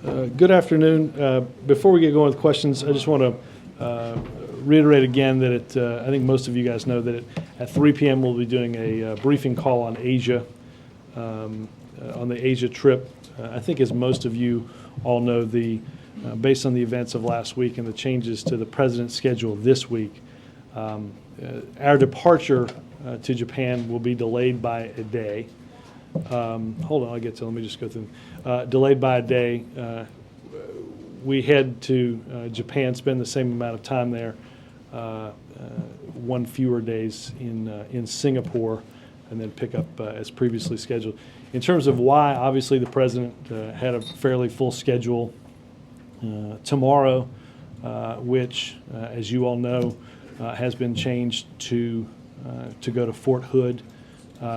Good afternoon. Before we get going with questions, I just want to reiterate again that I think most of you guys know that at 3 p.m. we'll be doing a briefing call on Asia, on the Asia trip. I think as most of you all know, based on the events of last week and the changes to the president's schedule this week, our departure to Japan will be delayed by a day. Hold on, let me just go through. Delayed by a day. We head to Japan, spend the same amount of time there, one fewer days in Singapore, and then pick up as previously scheduled. In terms of why, obviously the president had a fairly full schedule tomorrow, which, as you all know, has been changed to go to Fort Hood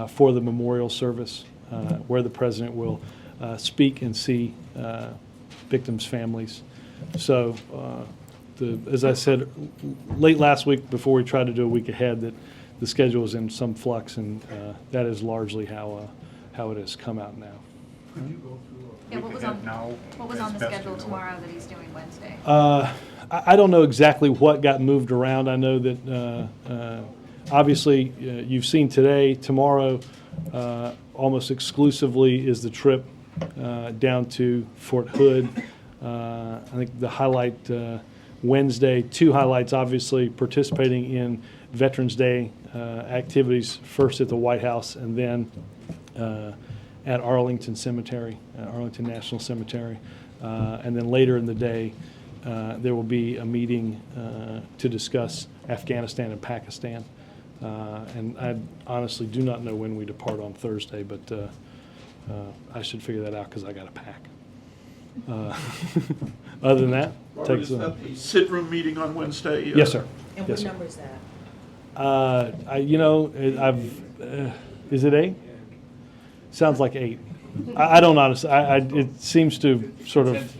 for the memorial service, where the president will speak and see victims' families. So, as I said late last week, before we tried to do a week ahead, that the schedule is in some flux, and that is largely how it has come out now. Could you go through what was on the schedule tomorrow that he's doing Wednesday? I don't know exactly what got moved around. I know that obviously you've seen today, tomorrow, almost exclusively is the trip down to Fort Hood. I think the highlight Wednesday, two highlights, obviously participating in Veterans Day activities, first at the White House and then at Arlington Cemetery, Arlington National Cemetery. And then later in the day, there will be a meeting to discuss Afghanistan and Pakistan. And I honestly do not know when we depart on Thursday, but I should figure that out because I got to pack. Other than that, Robert, is that the sit-room meeting on Wednesday? Yes, sir. And yes, what number is that? Is it 8? Sounds like 8. I don't honestly. It seems to sort of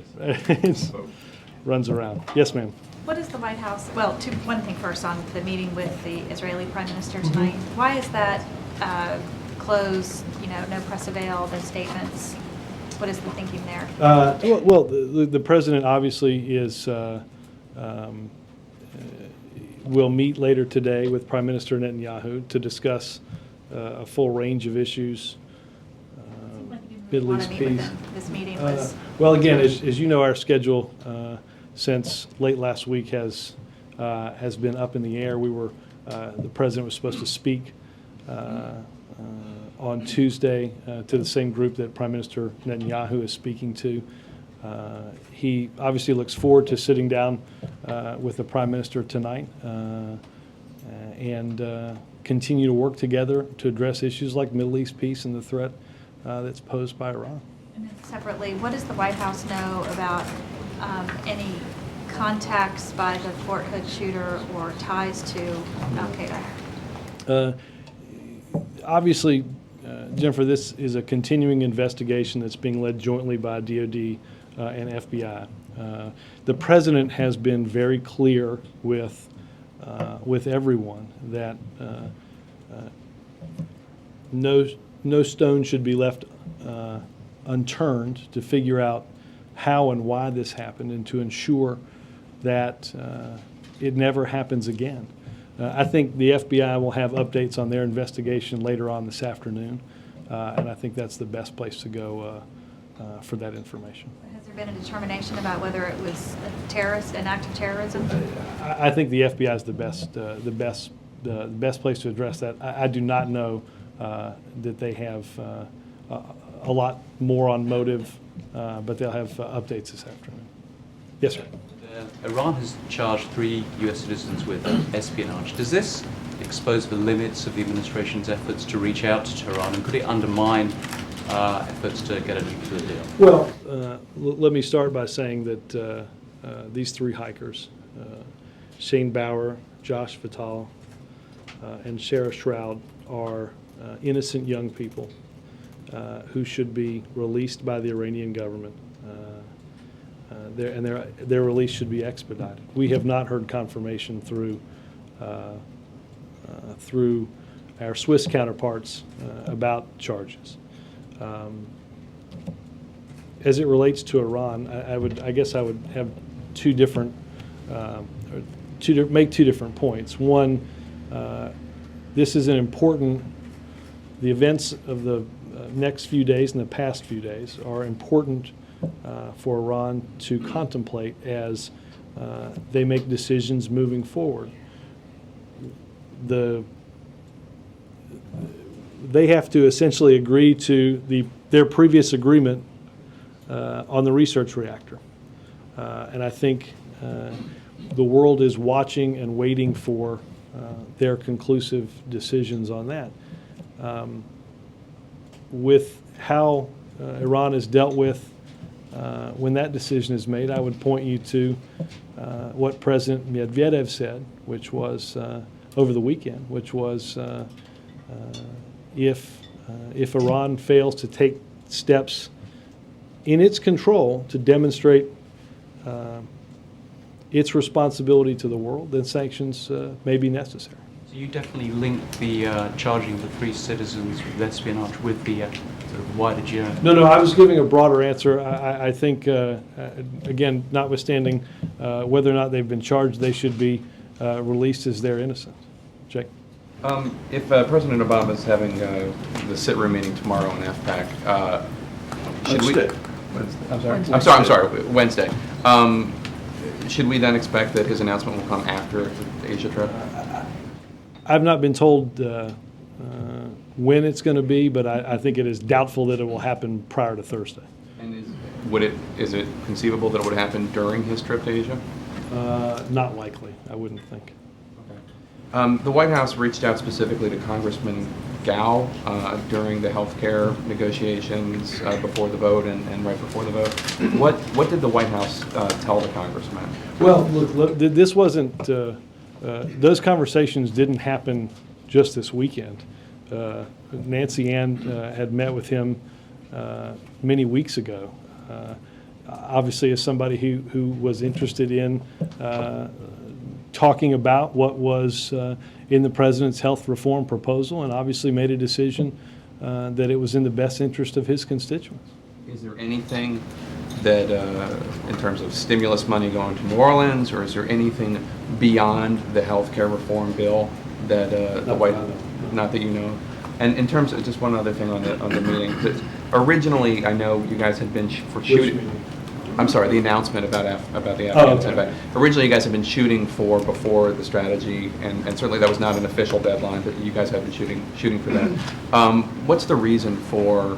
runs around. Yes, ma'am. What is the White House? Well, one thing first on the meeting with the Israeli Prime Minister tonight. Mm-hmm. Why is that closed? No press avail, no statements. What is the thinking there? Well, the president obviously will meet later today with Prime Minister Netanyahu to discuss a full range of issues. Middle East peace. This meeting was. Well, again, as you know, our schedule since late last week has been up in the air. The president was supposed to speak on Tuesday to the same group that Prime Minister Netanyahu is speaking to. He obviously looks forward to sitting down with the Prime Minister tonight and continue to work together to address issues like Middle East peace and the threat that's posed by Iran. And then separately, what does the White House know about any contacts by the Fort Hood shooter or ties to Al-Qaeda? Obviously, Jennifer, this is a continuing investigation that's being led jointly by DOD and FBI. The president has been very clear with everyone that no stone should be left unturned to figure out how and why this happened and to ensure that it never happens again. I think the FBI will have updates on their investigation later on this afternoon, and I think that's the best place to go for that information. Has there been a determination about whether it was an act of terrorism? I think the FBI is the best place to address that. I do not know that they have a lot more on motive, but they'll have updates this afternoon. Yes, sir. Iran has charged 3 U.S. citizens with espionage. Does this expose the limits of the administration's efforts to reach out to Tehran, and could it undermine efforts to get a nuclear deal? Well, let me start by saying that these 3 hikers, Shane Bauer, Josh Vital, and Shara Shroud, are innocent young people who should be released by the Iranian government. Their release should be expedited. We have not heard confirmation through our Swiss counterparts about charges. as it relates to Iran, I guess I would have two different, make two different points. One, this is an important, the events of the next few days and the past few days are important for Iran to contemplate as they make decisions moving forward. They have to essentially agree to their previous agreement on the research reactor. And I think the world is watching and waiting for their conclusive decisions on that. With how Iran is dealt with when that decision is made, I would point you to what President Medvedev said, which was over the weekend, which was if Iran fails to take steps in its control to demonstrate its responsibility to the world, then sanctions may be necessary. So you definitely link the charging the 3 citizens with espionage with the sort of wider journey. No, I was giving a broader answer. I think, again, notwithstanding whether or not they've been charged, they should be released as they're innocent. Jake? If President Obama is having the sit-room meeting tomorrow in FPAC, should we? Wednesday. I'm sorry. Wednesday. Should we then expect that his announcement will come after the Asia trip? I've not been told when it's going to be, but I think it is doubtful that it will happen prior to Thursday. And is it conceivable that it would happen during his trip to Asia? Not likely, I wouldn't think. The White House reached out specifically to Congressman Gao during the health care negotiations before the vote and right before the vote. What did the White House tell the congressman? Well, look, this wasn't, those conversations didn't happen just this weekend. Nancy Ann had met with him many weeks ago. Obviously, as somebody who was interested in talking about what was in the president's health reform proposal, and obviously made a decision that it was in the best interest of his constituents. Is there anything that, in terms of stimulus money going to New Orleans, or is there anything beyond the health care reform bill that the White House, not that you know? And in terms of just one other thing on the meeting, that originally I know you guys had been shooting. I'm sorry, the announcement about the Afghans. Okay. Originally, you guys have been shooting for before the strategy, and certainly that was not an official deadline, but you guys have been shooting for that. What's the reason for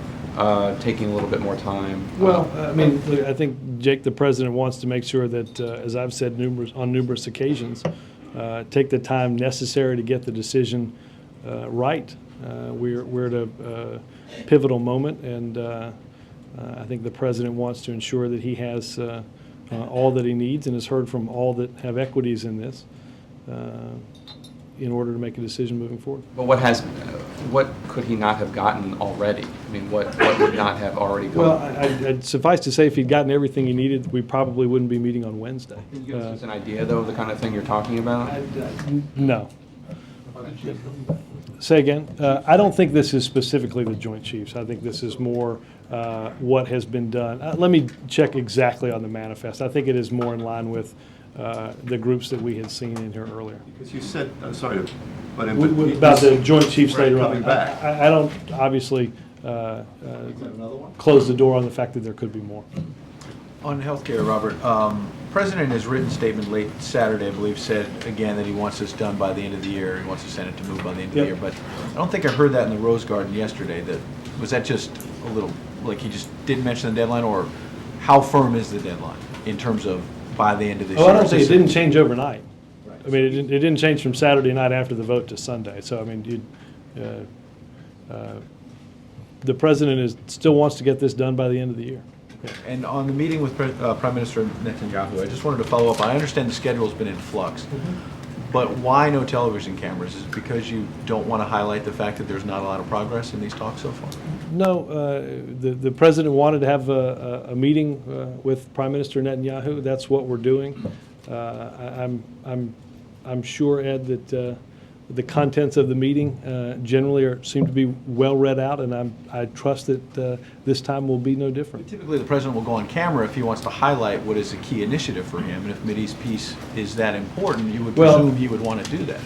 taking a little bit more time? Well, I mean, look, I think Jake, the president, wants to make sure that, as I've said on numerous occasions, take the time necessary to get the decision right. We're at a pivotal moment, and I think the president wants to ensure that he has all that he needs and has heard from all that have equities in this in order to make a decision moving forward. But what could he not have gotten already? I mean, what would not have already come? Well, I'd suffice to say, if he'd gotten everything he needed, we probably wouldn't be meeting on Wednesday. Can you give us an idea, though, of the kind of thing you're talking about? No. Say again? I don't think this is specifically the Joint Chiefs. I think this is more what has been done. Let me check exactly on the manifest. I think it is more in line with the groups that we had seen in here earlier. Because you said, sorry, but About the Joint Chiefs Right, later on. coming back. I don't obviously close the door on the fact that there could be more. On healthcare, Robert, President in his written statement late Saturday, I believe, said again that he wants this done by the end of the year. He wants the Senate to move by the end of the year. But I don't think I heard that in the Rose Garden yesterday. Was that just a little, like he just didn't mention the deadline, or how firm is the deadline in terms of by the end of this year? I don't think it didn't change overnight. Right. I mean, it didn't change from Saturday night after the vote to Sunday. So, I mean, the president still wants to get this done by the end of the year. And on the meeting with Prime Minister Netanyahu, I just wanted to follow up. I understand the schedule's been in flux, but why no television cameras? Is it because you don't want to highlight the fact that there's not a lot of progress in these talks so far? No, the president wanted to have a meeting with Prime Minister Netanyahu. That's what we're doing. I'm sure, Ed, that the contents of the meeting generally seem to be well read out, and I trust that this time will be no different. Typically, the president will go on camera if he wants to highlight what is a key initiative for him, and if Mideast peace is that important, you would Well- presume he would want to do that.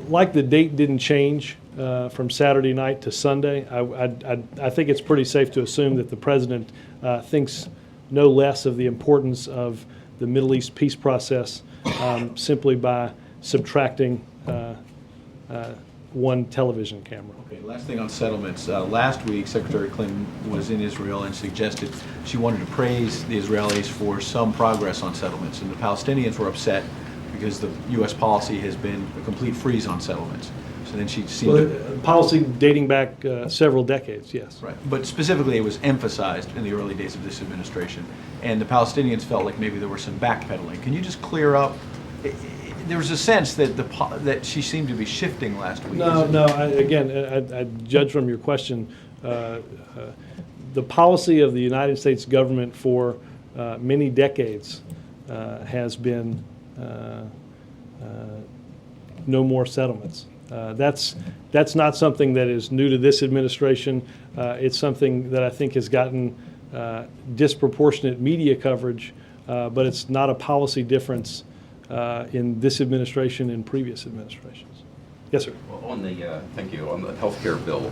Like the date didn't change from Saturday night to Sunday, I think it's pretty safe to assume that the president thinks no less of the importance of the Middle East peace process simply by subtracting one television camera. Okay, last thing on settlements. Last week, Secretary Clinton was in Israel and suggested she wanted to praise the Israelis for some progress on settlements, and the Palestinians were upset because the U.S. policy has been a complete freeze on settlements. So then she seemed Well, to... policy dating back several decades, yes. Right, but specifically it was emphasized in the early days of this administration, and the Palestinians felt like maybe there was some backpedaling. Can you just clear up? There was a sense that that she seemed to be shifting last week. No, I judge from your question, the policy of the United States government for many decades has been no more settlements. That's not something that is new to this administration. It's something that I think has gotten disproportionate media coverage, but it's not a policy difference in this administration and previous administrations. Yes, sir. Well, on the thank you on the healthcare bill,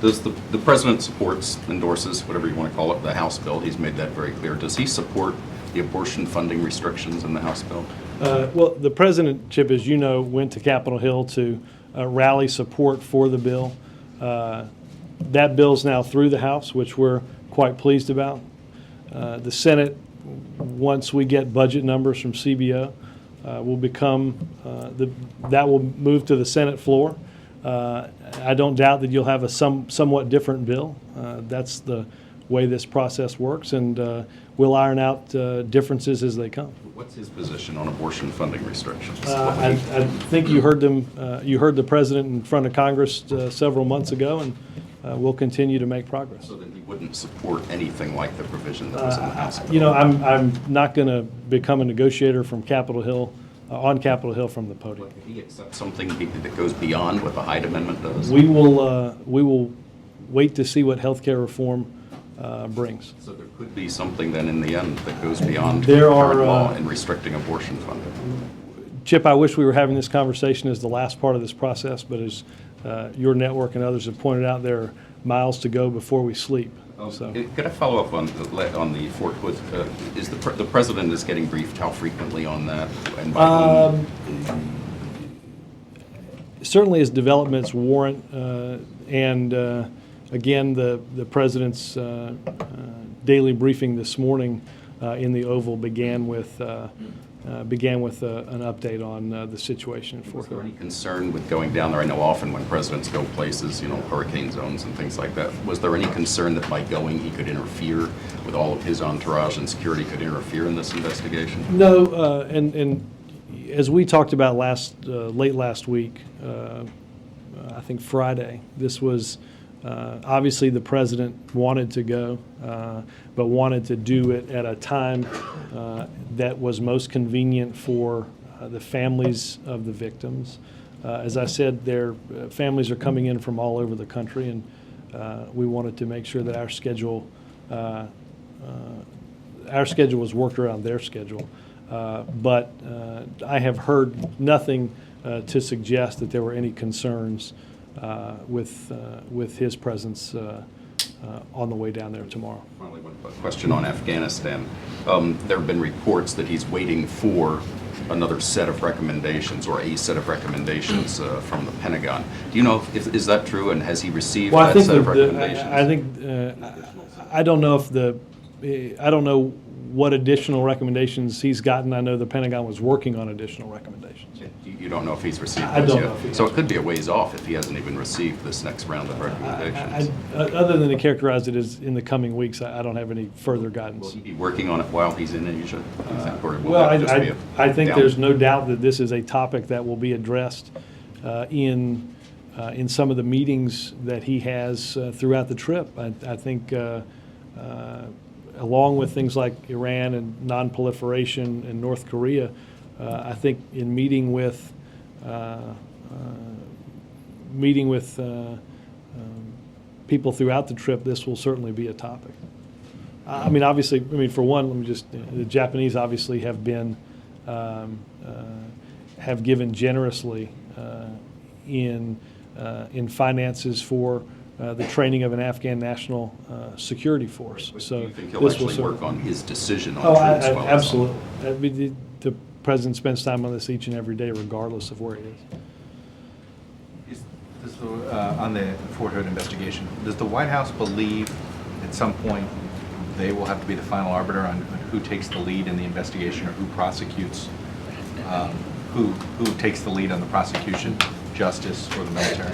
does the president supports, endorses, whatever you want to call it, the House bill? He's made that very clear. Does he support the abortion funding restrictions in the House bill? Well, the president, Chip, as you know, went to Capitol Hill to rally support for the bill. That bill's now through the House, which we're quite pleased about. The Senate, once we get budget numbers from CBO, will become that will move to the Senate floor. I don't doubt that you'll have a somewhat different bill. That's the way this process works, and we'll iron out differences as they come. What's his position on abortion funding restrictions? I think you heard them. You heard the president in front of Congress several months ago, and we'll continue to make progress. So then he wouldn't support anything like the provision that was in the House bill? You know, I'm not going to become a negotiator from Capitol Hill, on Capitol Hill from the podium. If he accepts something that goes beyond what the Hyde Amendment does? We will wait to see what health care reform brings. So there could be something then in the end that goes beyond There current are, law in restricting abortion funding? Chip, I wish we were having this conversation as the last part of this process, but as your network and others have pointed out, there are miles to go before we sleep. So. Could I follow up on the Fort Hood? Is the president is getting briefed how frequently on that? And by whom? Certainly as developments warrant, and again, the president's daily briefing this morning in the Oval began with an update on the situation in Fort Was there any Hood. concern with going down there? I know often when presidents go places, hurricane zones and things like that, was there any concern that by going he could interfere with all of his entourage and security could interfere in this investigation? No, and as we talked about late last week, I think Friday, this was obviously the president wanted to go, but wanted to do it at a time that was most convenient for the families of the victims. As I said, their families are coming in from all over the country, and we wanted to make sure that our schedule was worked around their schedule. But I have heard nothing to suggest that there were any concerns with his presence on the way down there tomorrow. Finally, one question on Afghanistan. There have been reports that he's waiting for another set of recommendations or a set of recommendations from the Pentagon. Do you know is that true, and has he received Well, that set of recommendations? I don't know I don't know what additional recommendations he's gotten. I know the Pentagon was working on additional recommendations. You don't know if he's received I those don't yet? know if he So has. it could be a ways off if he hasn't even received this next round of recommendations. Other than to characterize it as in the coming weeks, I don't have any further Will guidance. he be working on it while he's in Asia? Do you think, or will Well, that just be I think down- there's no doubt that this is a topic that will be addressed in some of the meetings that he has throughout the trip. I think along with things like Iran and non-proliferation and North Korea, I think in meeting with meeting with people throughout the trip, this will certainly be a topic. I mean, obviously, for one, let me just, the Japanese obviously have been, have given generously in finances for the training of an Afghan national security force. Do So you think he'll this will actually work certainly- on his decision on Oh, troops while it's on? absolutely. I mean, the president spends time on this each and every day, regardless of where he is. On the Fort Hood investigation, does the White House believe at some point they will have to be the final arbiter on who takes the lead in the investigation or who prosecutes, who takes the lead on the prosecution, justice, or the military?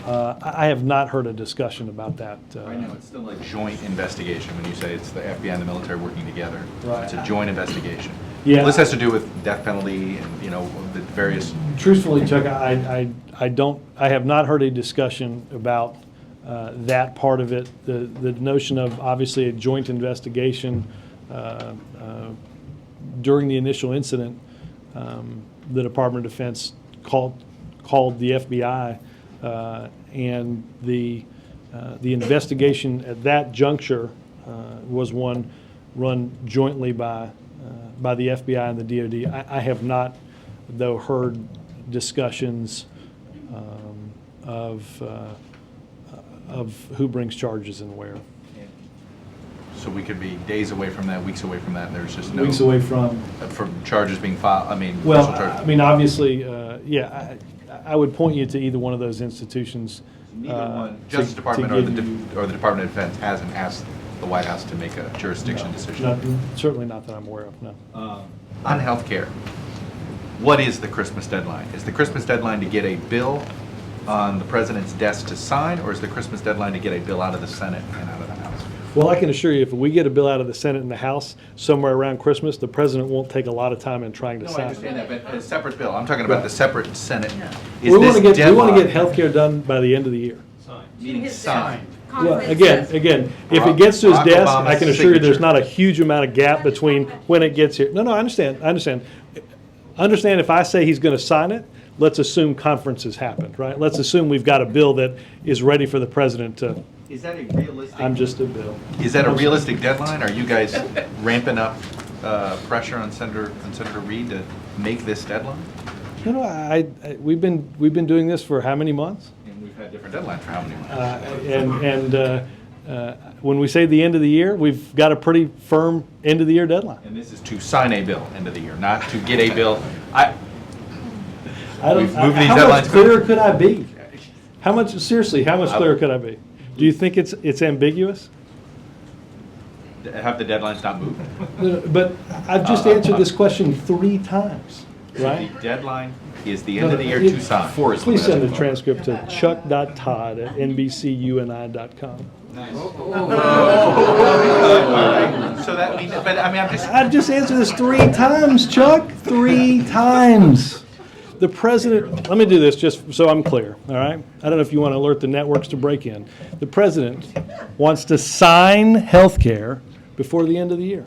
I have not heard a discussion about that. I know, it's still a joint investigation when you say it's the FBI and the military working together. Right. It's a joint investigation. Yeah. This has to do with death penalty and, the various. Truthfully, Chuck, I have not heard a discussion about that part of it. The notion of obviously a joint investigation during the initial incident, the Department of Defense called the FBI, and the investigation at that juncture was one run jointly by the FBI and the DoD. I have not, though, heard discussions of who brings charges and where. So we could be days away from that, weeks away from that, and there's just no. Weeks away from. From charges being filed, Well, official charges. I mean, obviously, yeah, I would point you to either one of those institutions. Neither one, to- Justice to Department give or the you- or the Department of Defense hasn't asked the White House to make a jurisdiction decision. Certainly not that I'm aware of, no. On healthcare, what is the Christmas deadline? Is the Christmas deadline to get a bill on the president's desk to sign, or is the Christmas deadline to get a bill out of the Senate and out of the House? Well, I can assure you, if we get a bill out of the Senate and the House somewhere around Christmas, the president won't take a lot of time in trying to No, I sign understand it. that, but a separate bill. I'm talking about the separate Senate. We Is want to this get deadline healthcare done by the end of the year. meaning signed? Well, again, if it gets to his Barack desk, I Obama's can assure you there's signature. not a huge amount of gap between when it gets here. No, I understand. Understand if I say he's going to sign it, let's assume conference has happened, right? Let's assume we've got a bill that is ready for the president to, Is that a realistic? I'm just a bill. Is that a realistic deadline? Are you guys ramping up pressure on Senator Reid to make this deadline? No, we've been doing this for how many months? And we've had different deadlines for how many months? When we say the end of the year, we've got a pretty firm end of the year deadline. And this is to sign a bill end of the year, not to get a bill. We've moved these How much deadlines. clearer could I be? How much clearer could I be? Do you think it's ambiguous? Have the deadlines not moved? But I've just answered this question 3 times, right? The deadline is the end of the year to sign. Please send the transcript to chuck.todd@nbcuni.com. So that means, but I mean, I've just answered this 3 times, Chuck, 3 times. The president, let me do this just so I'm clear, all right? I don't know if you want to alert the networks to break in. The president wants to sign health care before the end of the year.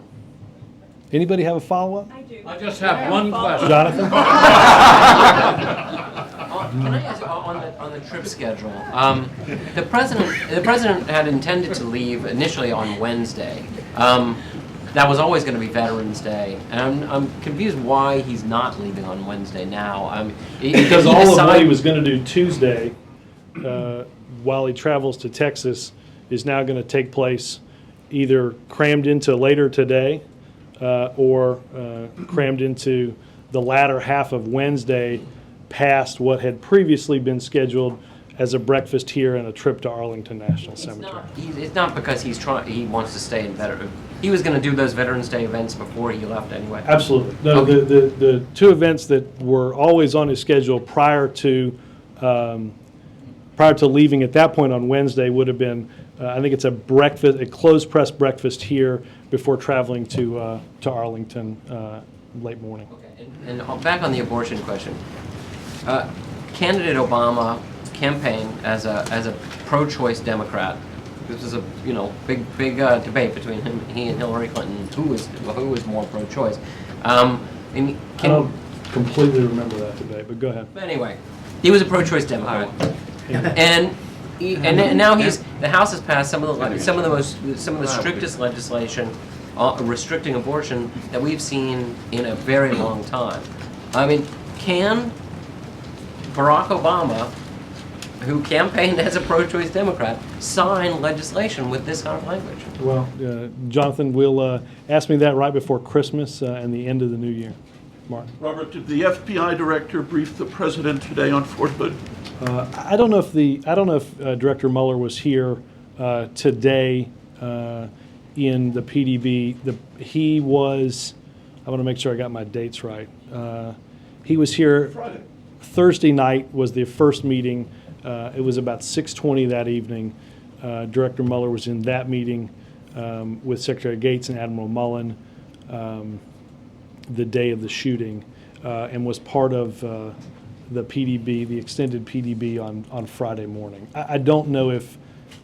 Anybody have a follow-up? I just have one question. Jonathan? Can I ask on the trip schedule? The president had intended to leave initially on Wednesday. That was always going to be Veterans Day, and I'm confused why he's not leaving on Wednesday now. Because all of what he was going to do Tuesday, while he travels to Texas, is now going to take place either crammed into later today or crammed into the latter half of Wednesday past what had previously been scheduled as a breakfast here and a trip to Arlington National Cemetery. It's not because he wants to stay in Veterans. He was going to do those Veterans Day events before he left anyway. Absolutely. No, Okay. the 2 events that were always on his schedule prior to leaving at that point on Wednesday would have been, I think it's a closed press breakfast here before traveling to Arlington late morning. Okay. And back on the abortion question, candidate Obama campaigned as a pro-choice Democrat. This was a big debate between he and Hillary Clinton. Who was more pro-choice? I don't completely remember that debate, but go ahead. But anyway, He was a pro-choice Democrat, and now the House has passed some of the strictest legislation restricting abortion that we've seen in a very long time. I mean, can Barack Obama, who campaigned as a pro-choice Democrat, sign legislation with this kind of language? Well, Jonathan will ask me that right before Christmas and the end of the new year. Mark. Robert, did the FBI director brief the president today on Fort Hood? I don't know if Director Mueller was here today in the PDB. He was. I want to make sure I got my dates right. He was here Friday. Thursday night was the first meeting. It was about 6:20 that evening. Director Mueller was in that meeting with Secretary Gates and Admiral Mullen the day of the shooting, and was part of the PDB, the extended PDB on Friday morning. I don't know if,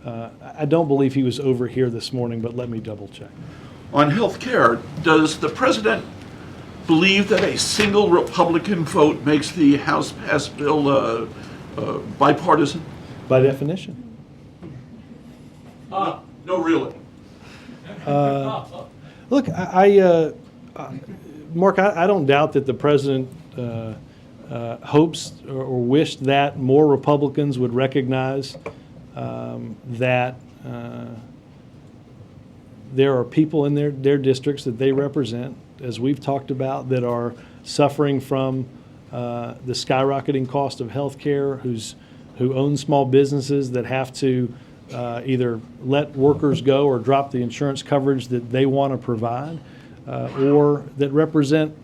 I don't believe he was over here this morning, but let me double check. On health care, does the president believe that a single Republican vote makes the House pass bill bipartisan? By definition. No, really. Look, Mark, I don't doubt that the president hopes or wished that more Republicans would recognize that there are people in their districts that they represent, as we've talked about, that are suffering from the skyrocketing cost of health care, who own small businesses that have to either let workers go or drop the insurance coverage that they want to provide, or that represent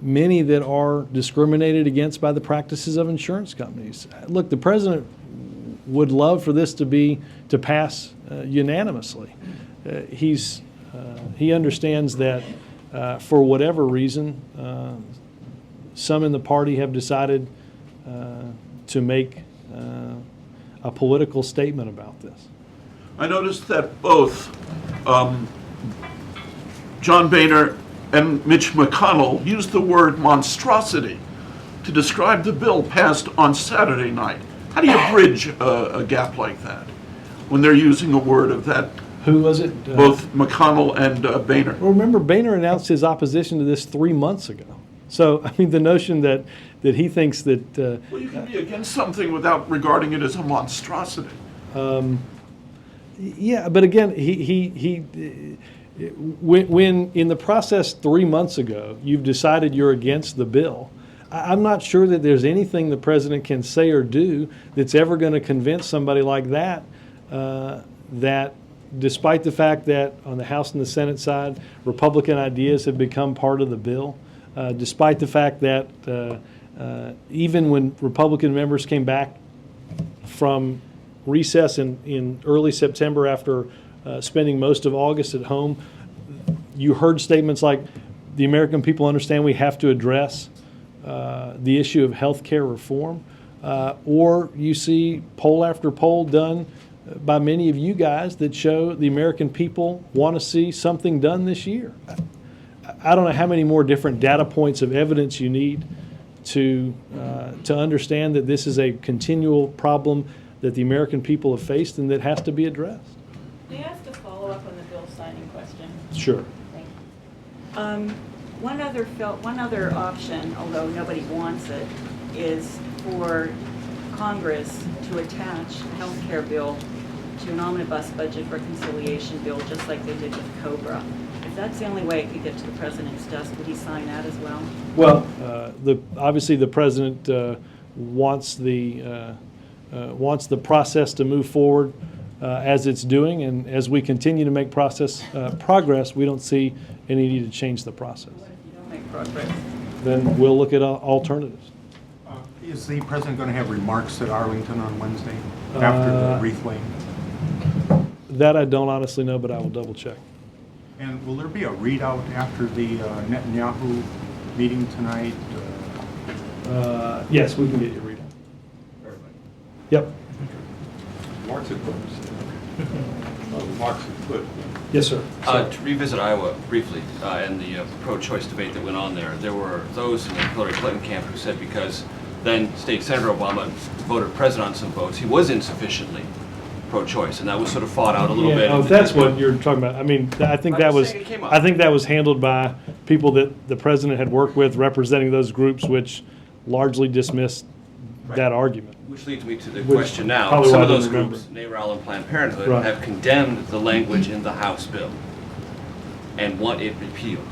many that are discriminated against by the practices of insurance companies. Look, the president would love for this to pass unanimously. He understands that for whatever reason, some in the party have decided to make a political statement about this. I noticed that both John Boehner and Mitch McConnell used the word monstrosity to describe the bill passed on Saturday night. How do you bridge a gap like that when they're using a word of that? Who was it? Both McConnell and Boehner. Well, remember, Boehner announced his opposition to this 3 months ago. So, I mean, the notion that he thinks that... Well, you can be against something without regarding it as a monstrosity. Yeah, but again, when in the process 3 months ago, you've decided you're against the bill, I'm not sure that there's anything the president can say or do that's ever going to convince somebody like that that despite the fact that on the House and the Senate side, Republican ideas have become part of the bill, despite the fact that even when Republican members came back from recess in early September after spending most of August at home, you heard statements like, the American people understand we have to address the issue of health care reform, or you see poll after poll done by many of you guys that show the American people want to see something done this year. I don't know how many more different data points of evidence you need to understand that this is a continual problem that the American people have faced and that has to be addressed. May I ask a follow-up on the bill signing question? Sure. Thank you. One other option, although nobody wants it, is for Congress to attach a health care bill to an omnibus budget reconciliation bill, just like they did with COBRA. If that's the only way it could get to the president's desk, would he sign that as well? Well, obviously the president wants the process to move forward as it's doing, and as we continue to make progress, we don't see any need to change the process. What if you don't make progress? Then we'll look at alternatives. Is the president going to have remarks at Arlington on Wednesday after the wreath laying? That I don't honestly know, but I will double check. And will there be a readout after the Netanyahu meeting tonight? Yes, we can get you a readout. Yep. Mark's a remarks you put. Yes, sir. To revisit Iowa briefly, and the pro-choice debate that went on there were those in the Hillary Clinton camp who said because then State Senator Obama voted president on some votes, he was insufficiently pro-choice, and that was sort of fought out a little bit. Oh, if that's what you're talking about. I mean, I think that was, saying it came up. I think that was handled by people that the president had worked with representing those groups, which largely dismissed that argument. Which leads me to the Which question now. probably Some why of I those didn't groups, NARAL and Planned Parenthood, Right. have condemned the language in the House bill and want it repealed.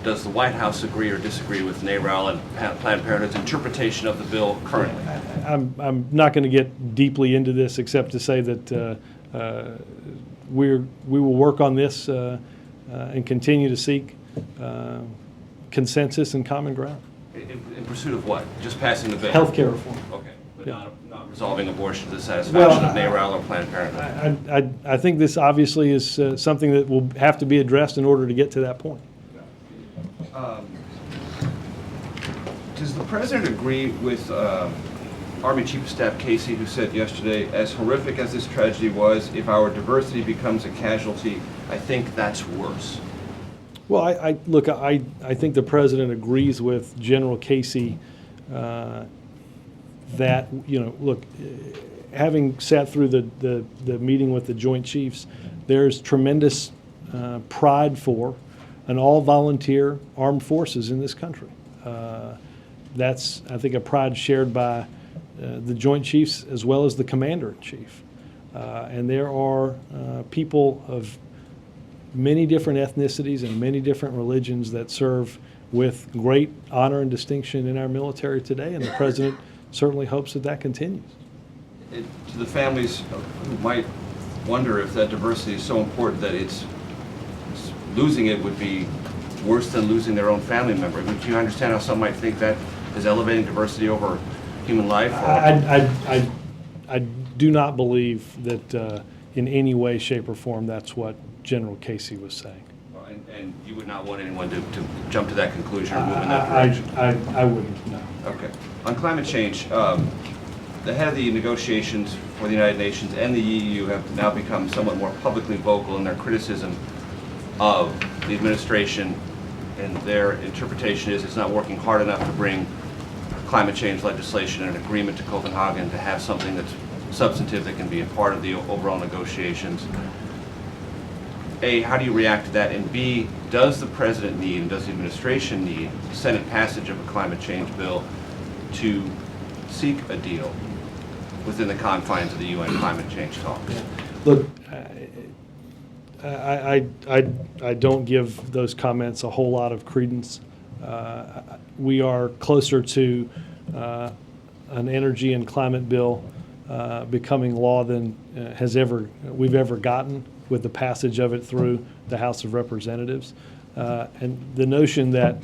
Does the White House agree or disagree with NARAL and Planned Parenthood's interpretation of the bill currently? I'm not going to get deeply into this except to say that we will work on this and continue to seek consensus and common ground. In pursuit of what? Just passing the bill? Healthcare reform. Okay, but Yeah. not resolving abortion to the satisfaction of Well, NARAL or Planned Parenthood? I think this obviously is something that will have to be addressed in order to get to that point. Does the president agree with Army Chief of Staff Casey, who said yesterday, as horrific as this tragedy was, if our diversity becomes a casualty, I think that's worse? Well, I think the president agrees with General Casey that, look, having sat through the meeting with the Joint Chiefs, there's tremendous pride for an all-volunteer armed forces in this country. That's, I think, a pride shared by the Joint Chiefs as well as the Commander-in-Chief. And there are people of many different ethnicities and many different religions that serve with great honor and distinction in our military today, and the president certainly hopes that that continues. To the families who might wonder if that diversity is so important that losing it would be worse than losing their own family member. I mean, do you understand how some might think that is elevating diversity over human life? I do not believe that in any way, shape, or form that's what General Casey was saying. And you would not want anyone to jump to that conclusion or move in that direction? I wouldn't, no. Okay. On climate change, the head of the negotiations for the United Nations and the EU have now become somewhat more publicly vocal in their criticism of the administration, and their interpretation is it's not working hard enough to bring climate change legislation and an agreement to Copenhagen to have something that's substantive that can be a part of the overall negotiations. A, how do you react to that? And B, does the president need and does the administration need Senate passage of a climate change bill to seek a deal within the confines of the UN climate change talks? Look, I don't give those comments a whole lot of credence. We are closer to an energy and climate bill becoming law than we've ever gotten with the passage of it through the House of Representatives. And the notion that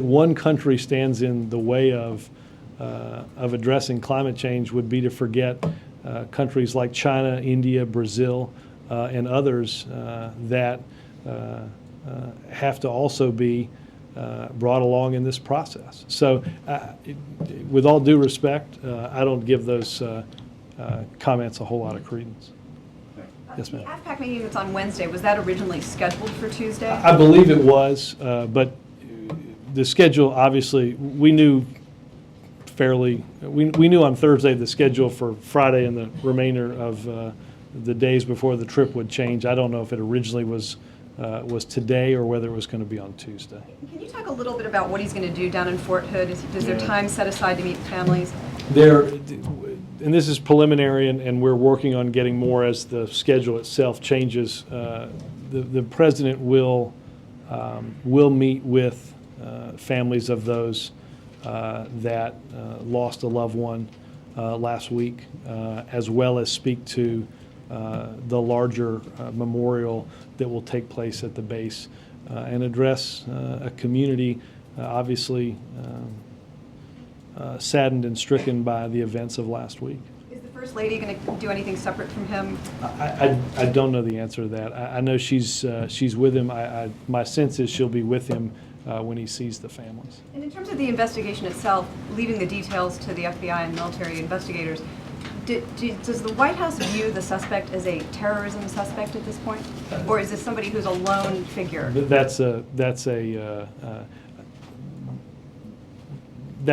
one country stands in the way of addressing climate change would be to forget countries like China, India, Brazil, and others that have to also be brought along in this process. So with all due respect, I don't give those comments a whole lot of credence. Yes, ma'am. The AFPAC meeting that's on Wednesday, was that originally scheduled for Tuesday? I believe it was, but the schedule, obviously, we knew on Thursday the schedule for Friday and the remainder of the days before the trip would change. I don't know if it originally was today or whether it was going to be on Tuesday. Can you talk a little bit about what he's going to do down in Fort Hood? Is there time set aside to meet families? And this is preliminary, and we're working on getting more as the schedule itself changes. The president will meet with families of those that lost a loved one last week, as well as speak to the larger memorial that will take place at the base and address a community obviously saddened and stricken by the events of last week. Is the First Lady going to do anything separate from him? I don't know the answer to that. I know she's with him. My sense is she'll be with him when he sees the families. And in terms of the investigation itself, leaving the details to the FBI and military investigators, Does the White House view the suspect as a terrorism suspect at this point? Or is this somebody who's a lone figure? That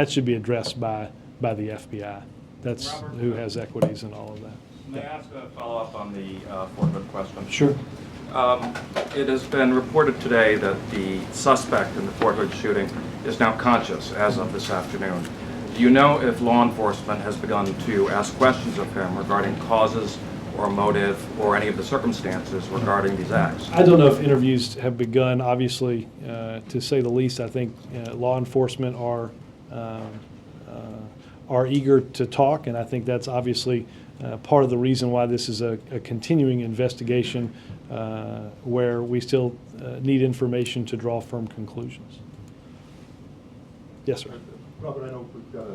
should be addressed by the FBI. That's who has equities and all of that. May I ask a follow-up on the Fort Hood question? Sure. It has been reported today that the suspect in the Fort Hood shooting is now conscious as of this afternoon. Do you know if law enforcement has begun to ask questions of him regarding causes or motive or any of the circumstances regarding these acts? I don't know if interviews have begun. Obviously, to say the least, I think law enforcement are eager to talk, and I think that's obviously part of the reason why this is a continuing investigation where we still need information to draw firm conclusions. Yes, sir. Robert, I know we've got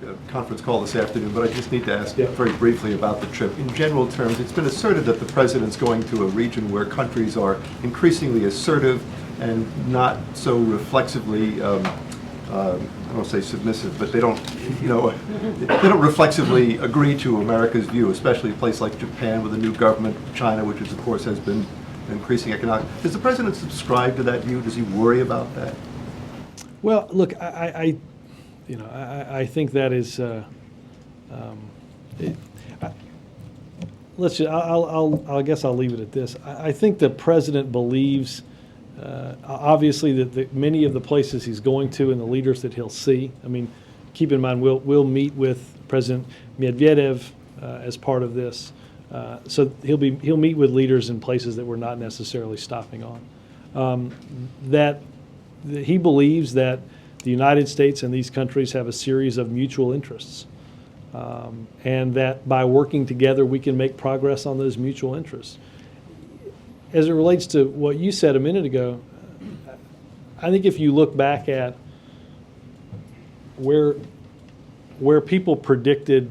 a conference call this afternoon, but I just need to ask very briefly about the trip. In general terms, it's been asserted that the president's going to a region where countries are increasingly assertive and not so reflexively, I don't want to say submissive, but they don't reflexively agree to America's view, especially a place like Japan with a new government, China, which is, of course, has been increasing economic. Does the president subscribe to that view? Does he worry about that? Well, look, I think that is. I guess I'll leave it at this. I think the president believes, obviously, that many of the places he's going to and the leaders that he'll see. I mean, keep in mind we'll meet with President Medvedev as part of this, so he'll meet with leaders in places that we're not necessarily stopping on. That he believes that the United States and these countries have a series of mutual interests, and that by working together we can make progress on those mutual interests. As it relates to what you said a minute ago, I think if you look back at where people predicted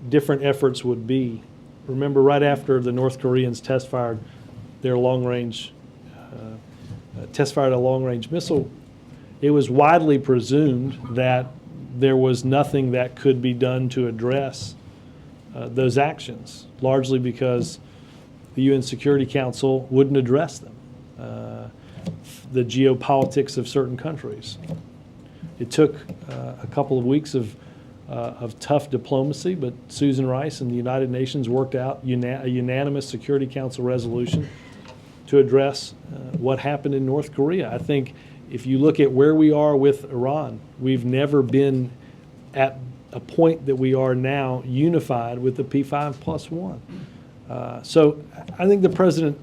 different efforts would be, remember right after the North Koreans test-fired a long-range missile, it was widely presumed that there was nothing that could be done to address those actions, largely because the UN Security Council wouldn't address them, the geopolitics of certain countries. It took a couple of weeks of tough diplomacy, but Susan Rice and the United Nations worked out a unanimous Security Council resolution to address what happened in North Korea. I think if you look at where we are with Iran, we've never been at a point that we are now unified with the P5+1. So I think the president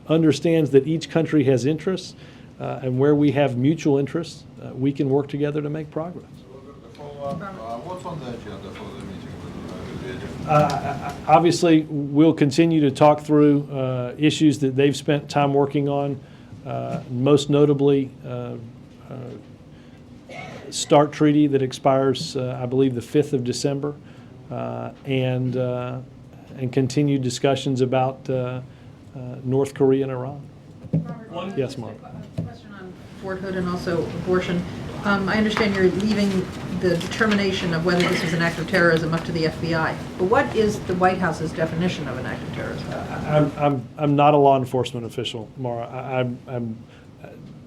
understands that each country has interests, and where we have mutual interests, we can work together to make progress. What's on the agenda for the meeting with Obviously, we'll continue to talk through issues that they've spent time working on, most notably START treaty that expires, I believe, the 5th of December, and continued discussions about North Korea and Iran. Yes, Mark. Question on Fort Hood and also abortion. I understand you're leaving the determination of whether this was an act of terrorism up to the FBI. But what is the White House's definition of an act of terrorism? I'm not a law enforcement official, Mara.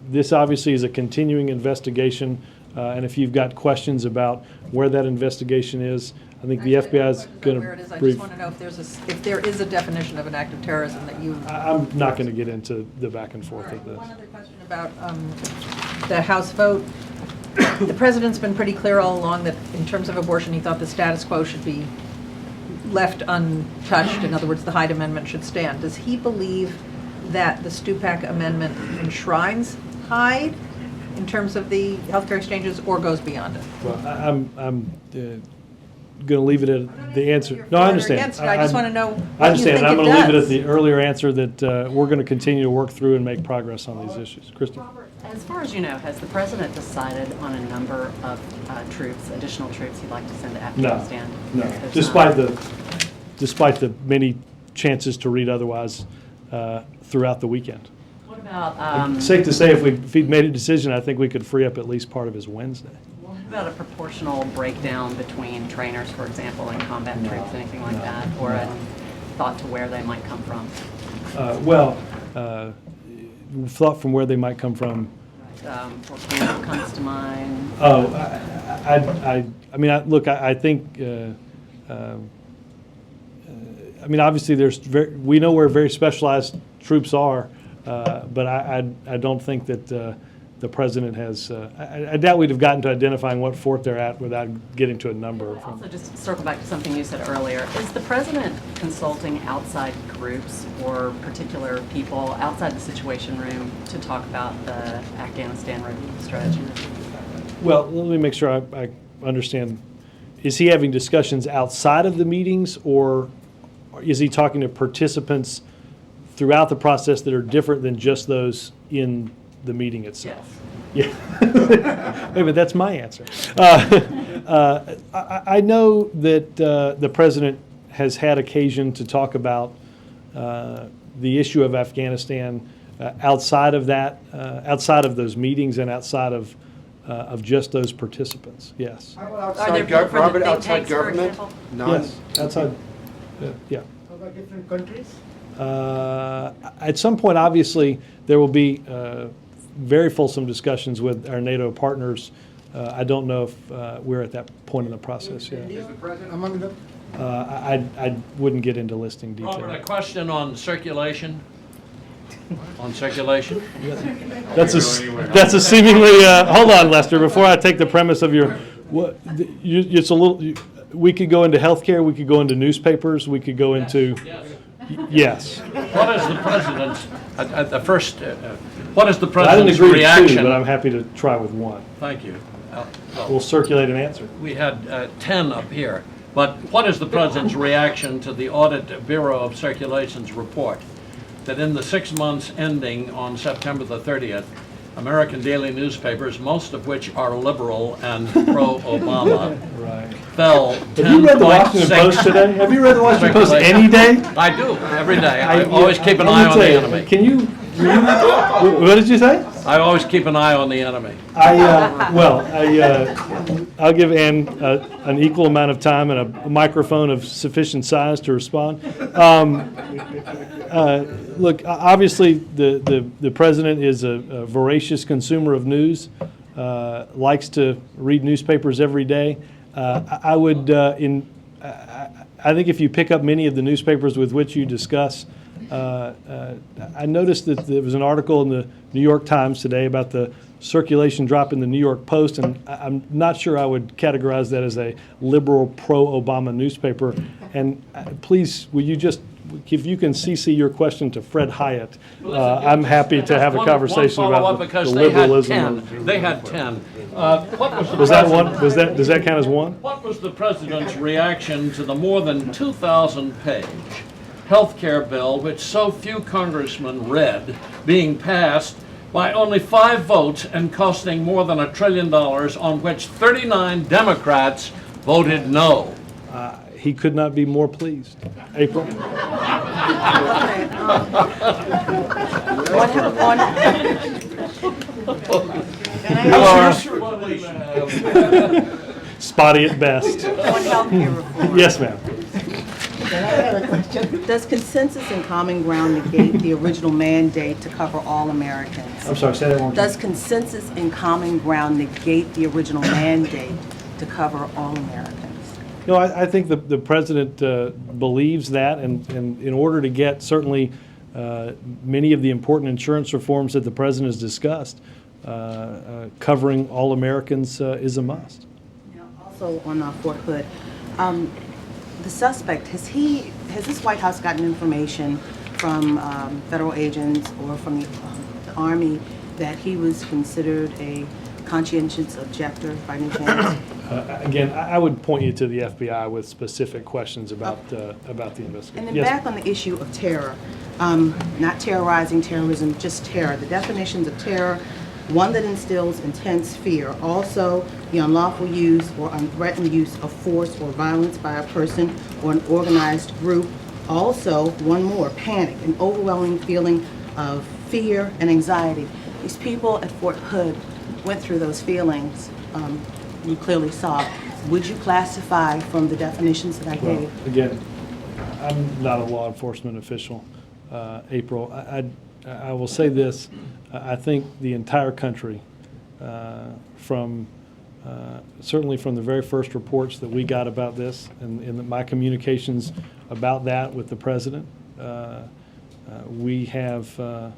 This obviously is a continuing investigation, and if you've got questions about where that investigation is, I think the FBI is going to brief. I just want to know if there is a definition of an act of terrorism that you. I'm not going to get into the back and forth of this. One other question about the House vote. The president's been pretty clear all along that in terms of abortion, he thought the status quo should be left untouched. In other words, the Hyde Amendment should stand. Does he believe that the Stupak Amendment enshrines Hyde in terms of the healthcare exchanges, or goes beyond it? Well, I'm going to leave it at the answer. No, I understand. I just want to know what I understand. you think I'm going to leave it does. at the earlier answer that we're going to continue to work through and make progress on these issues. Kristen? As far as you know, has the president decided on a number of troops, additional troops he'd like to send to Afghanistan? No. There's Despite the many chances to read otherwise throughout the weekend. What about? Safe to say, if he'd made a decision, I think we could free up at least part of his Wednesday. About a proportional breakdown between trainers, for example, and combat troops, anything like that, or a thought to where they might come from? Thought from where they might come from. Volcano comes to mind. Oh, I mean, look, I think, I mean, obviously, we know where very specialized troops are, but I don't think that the president has, I doubt we'd have gotten to identifying what fort they're at without getting to a number. Also, just to circle back to something you said earlier, is the president consulting outside groups or particular people outside the Situation Room to talk about the Afghanistan review strategy? Well, let me make sure I understand. Is he having discussions outside of the meetings, or is he talking to participants throughout the process that are different than just those in the meeting itself? Yes. Yeah. Wait a minute, that's my answer. I know that the president has had occasion to talk about the issue of Afghanistan outside of that, outside of those meetings and outside of just those participants. Yes. Outside Robert, outside government? Yes, outside. Yeah. How about different countries? At some point, obviously, there will be very fulsome discussions with our NATO partners. I don't know if we're at that point in the process yet. Is the president among them? I wouldn't get into listing detail. Robert, a question on circulation. On circulation? That's a seemingly, hold on, Lester, before I take the premise of your, it's a little, we could go into healthcare, we could go into newspapers, we could go into, yes. What is the president's, at the first, what is the I didn't president's agree reaction? with two, but I'm happy to try with one. Thank you. We'll circulate an answer. We had 10 up here, but what is the president's reaction to the Audit Bureau of Circulation's report that in the 6 months ending on September the 30th, American daily newspapers, most of which are liberal and pro-Obama, right, fell 10.6. Have you read the Washington Post today? Have you read the Washington Post any day? I do, every day. I always keep an eye on the enemy. Can you, what did you say? I always keep an eye on the enemy. I'll give Ann an equal amount of time and a microphone of sufficient size to respond. Look, obviously, the president is a voracious consumer of news, likes to read newspapers every day. I think if you pick up many of the newspapers with which you discuss, I noticed that there was an article in the New York Times today about the circulation drop in the New York Post, and I'm not sure I would categorize that as a liberal pro-Obama newspaper. And please, will you just, if you can CC your question to Fred Hyatt, I'm happy to have a conversation about the liberalism. They had 10. What was the Was that one? Does that count as one? What was the president's reaction to the more than 2,000-page health care bill, which so few congressmen read, being passed by only 5 votes and costing more than $1 trillion, on which 39 Democrats voted no? He could not be more pleased. April? Spotty at best. On healthcare reform. Yes, ma'am. I have a question. Does consensus and common ground negate the original mandate to cover all Americans? I'm sorry, say that one more time. Does consensus and common ground negate the original mandate to cover all Americans? No, I think the president believes that, and in order to get certainly many of the important insurance reforms that the president has discussed, covering all Americans is a must. Now, also on Fort Hood, the suspect, has this White House gotten information from federal agents or from the Army that he was considered a conscientious objector by any chance? Again, I would point you to the FBI with specific questions about the investigation. And then Yes. back on the issue of terror, not terrorizing terrorism, just terror. The definitions of terror: one that instills intense fear. Also, the unlawful use or unthreatened use of force or violence by a person or an organized group. Also, one more: panic, an overwhelming feeling of fear and anxiety. These people at Fort Hood went through those feelings you clearly saw, would you classify from the definitions that I Well, gave? again, I'm not a law enforcement official, April. I will say this, I think the entire country, certainly from the very first reports that we got about this and in my communications about that with the president, we have, I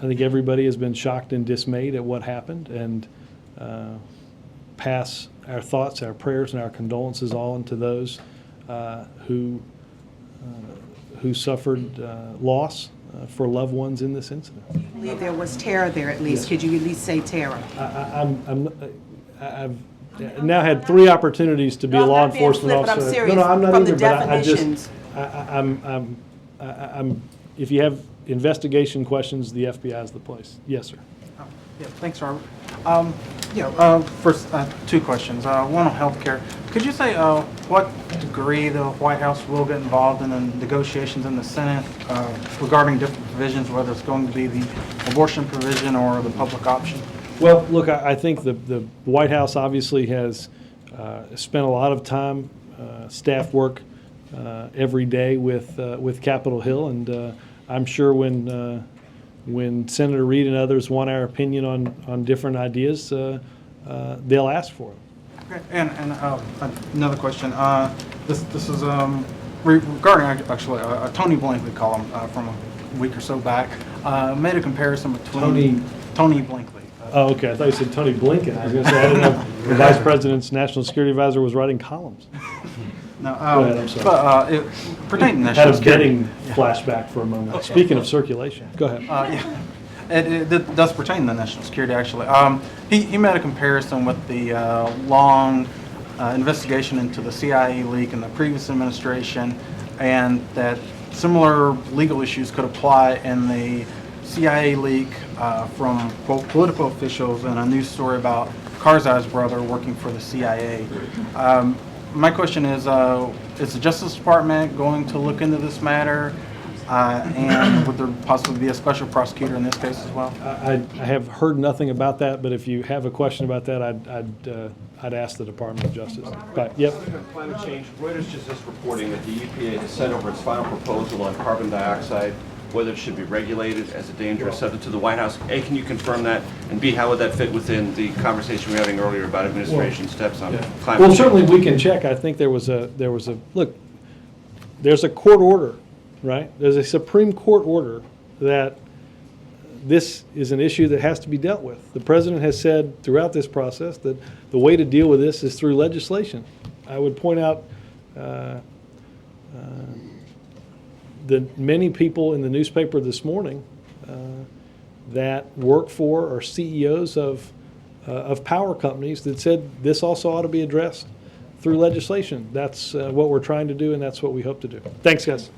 think everybody has been shocked and dismayed at what happened, and pass our thoughts, our prayers, and our condolences all into those who suffered loss for loved ones in this incident. I believe there was terror there at least. Yes. Could you at least say terror? I've now had 3 opportunities to be a law enforcement flip, but I'm officer. serious. No, I'm not From either, the but I just, definitions. if you have investigation questions, the FBI is the place. Yes, sir. Yeah, thanks, Robert. First, 2 questions. One on healthcare. Could you say what degree the White House will get involved in the negotiations in the Senate regarding different provisions, whether it's going to be the abortion provision or the public option? Well, look, I think the White House obviously has spent a lot of time, staff work every day with Capitol Hill, and I'm sure when Senator Reid and others want our opinion on different ideas, they'll ask for it. Okay. And another question. This is regarding actually a Tony Blinkley column from a week or so back. Made a comparison between Tony Blinkley. Oh, okay. I thought you said Tony Blinken. I was going to say, I didn't know the Vice President's National Security Advisor was writing columns. No, Go ahead, I'm sorry. But it pertained to Had national a security. betting flashback for a moment. Speaking of circulation, go ahead. It does pertain to national security, actually. He made a comparison with the long investigation into the CIA leak in the previous administration, and that similar legal issues could apply in the CIA leak from, quote, political officials in a news story about Karzai's brother working for the CIA. My question is the Justice Department going to look into this matter? And would there possibly be a special prosecutor in this case as well? I have heard nothing about that, but if you have a question about that, I'd ask the Department of Justice. But, yep. Climate change. Reuters just reporting that the EPA has sent over its final proposal on carbon dioxide, whether it should be regulated as a dangerous substance to the White House. A, can you confirm that? And B, how would that fit within the conversation we were having earlier about administration steps on climate Well, change? certainly we can check. I think there was a look, there's a court order, right? There's a Supreme Court order that this is an issue that has to be dealt with. The president has said throughout this process that the way to deal with this is through legislation. I would point out the many people in the newspaper this morning that work for or CEOs of power companies that said this also ought to be addressed through legislation. That's what we're trying to do, and that's what we hope to do. Thanks, guys.